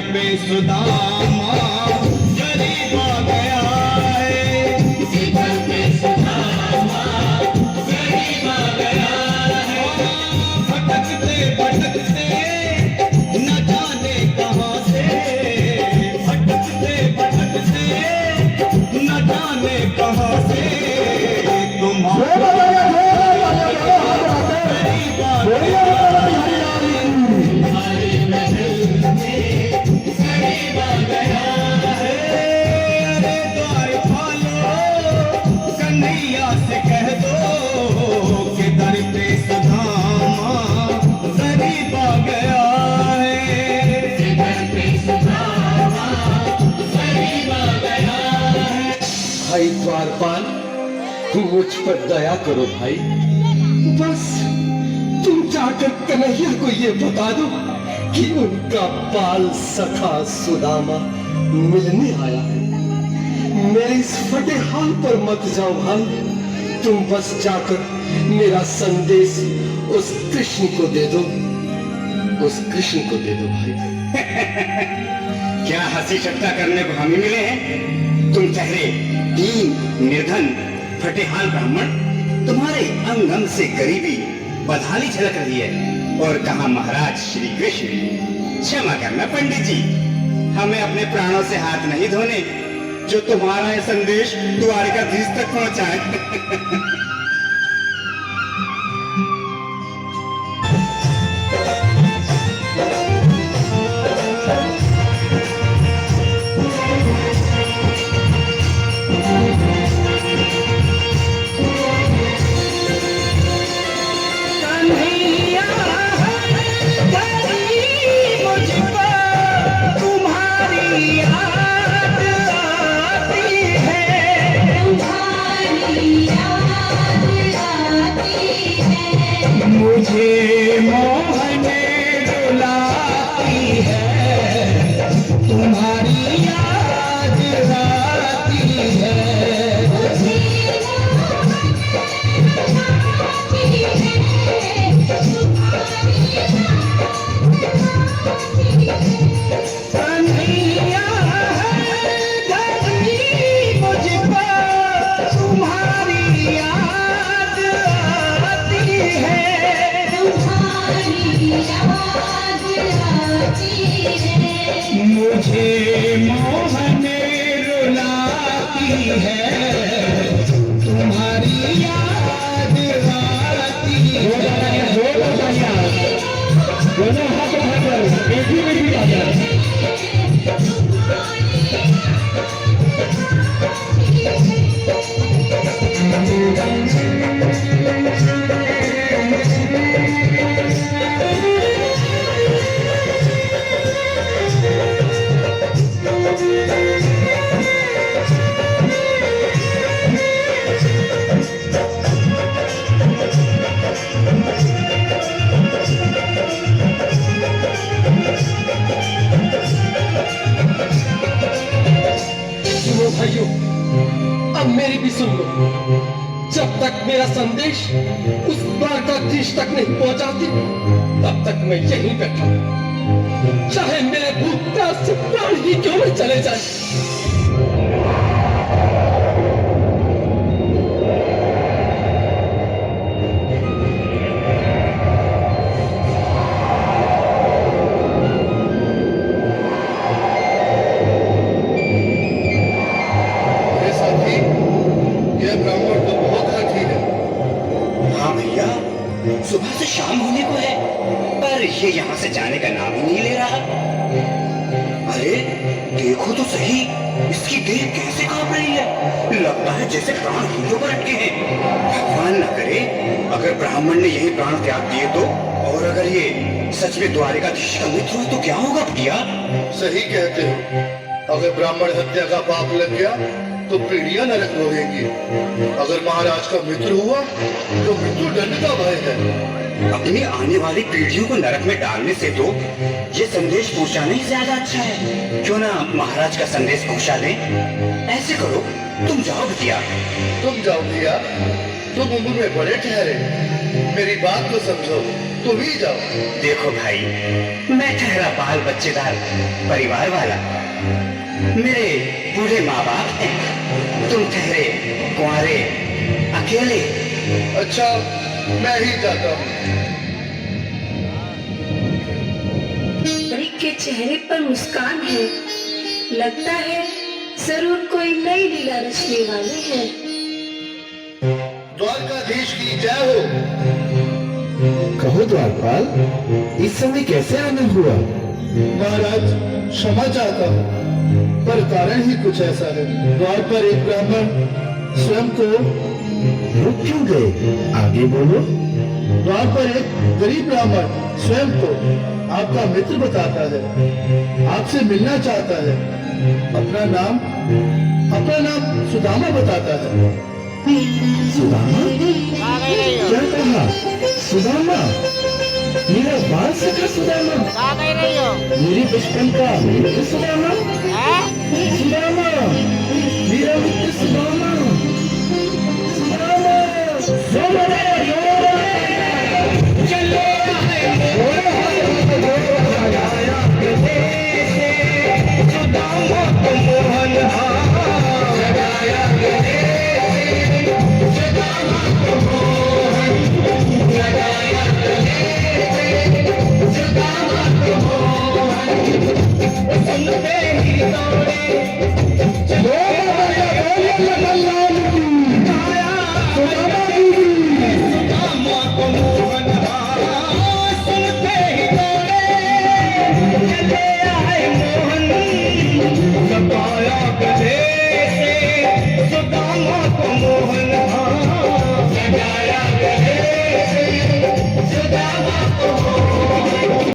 पे सुदामा गरीब आ गया है, के दर पे सुदामा गरीब आ गया है। भटकते भटकते न जाने कहाँ से, भटकते भटकते न जाने कहाँ से तुम्हारा गरीब आ गया। भाई द्वारपाल, मुझ पर दया करो भाई। बस तुम जाकर कन्हैया को ये बता दो कि उनका बाल सखा सुदामा मिलने आया है। मेरे इस फटे हाल पर मत जाओ भाई, तुम बस जाकर मेरा संदेश उस कृष्ण को दे दो, उस कृष्ण को दे दो भाई। क्या हंसी ठट्टा करने को हम ही मिले हैं? तुम ठहरे दीन निर्धन फटेहाल ब्राह्मण, तुम्हारे अंग अंग से गरीबी बदहाली झलक रही है। और कहा महाराज श्री कृष्ण। क्षमा करना पंडित जी, हमें अपने प्राणों से हाथ नहीं धोने जो तुम्हारा यह संदेश द्वारिकाधीश तक पहुंचाए। मुझे मोहन रुलाती है, तुम्हारी याद आती है। कन्हैया गई मुझ पर तुम्हारी याद आती है, मुझे मोहन रुलाती है, तुम्हारी याद आती है। दोनों हाथ उठाकर एक ही बेटी आ जाए। भाइयों, अब मेरी भी सुन लो। जब तक मेरा संदेश उस द्वारकाधीश तक नहीं पहुंचाती, तब तक मैं यहीं बैठा हूं, चाहे मेरे भूत प्यास से प्राण ही क्यों न चले जाए। सुबह से शाम होने को है, पर ये यहाँ से जाने का नाम ही नहीं ले रहा। अरे देखो तो सही, इसकी देह कैसे कांप रही है। लगता है जैसे प्राण हीरों पर अटके हैं। भगवान न करे अगर ब्राह्मण ने यही प्राण त्याग दिए तो, और अगर ये सच में द्वारिकाधीश का मित्र हो तो क्या होगा भैया? सही कहते हो, अगर ब्राह्मण हत्या का पाप लग गया तो पीढ़ियां नरक भोगेंगी। अगर महाराज का मित्र हुआ तो मृत्यु दंड का भय है। अपनी आने वाली पीढ़ियों को नरक में डालने से तो ये संदेश पहुंचाना ही ज्यादा अच्छा है। क्यों ना महाराज का संदेश पहुंचा दें? ऐसे करो, तुम जाओ बिटिया। तुम जाओ भैया, तुम उम्र में बड़े ठहरे, मेरी बात तो समझो, तुम ही जाओ। देखो भाई, मैं ठहरा बाल बच्चेदार परिवार वाला, मेरे बूढ़े माँ बाप हैं, तुम ठहरे कुंवारे अकेले। अच्छा, मैं ही जाता हूँ। परी के चेहरे पर मुस्कान है, लगता है जरूर कोई नई लीला रचने वाले हैं। द्वारकाधीश की जय हो। कहो द्वारपाल, इस समय कैसे आना हुआ? महाराज, क्षमा चाहता हूँ, पर कारण ही कुछ ऐसा है। द्वार पर एक ब्राह्मण स्वयं को रुक क्यों गए? आगे बोलो। द्वार पर एक गरीब ब्राह्मण स्वयं को आपका मित्र बताता है, आपसे मिलना चाहता है। अपना नाम सुदामा बताता है। सुदामा? क्या कहा? सुदामा? मेरा बाल सखा सुदामा? मेरे बचपन का मित्र सुदामा? सुदामा, मेरा मित्र सुदामा। सुदामा, चलो मोहन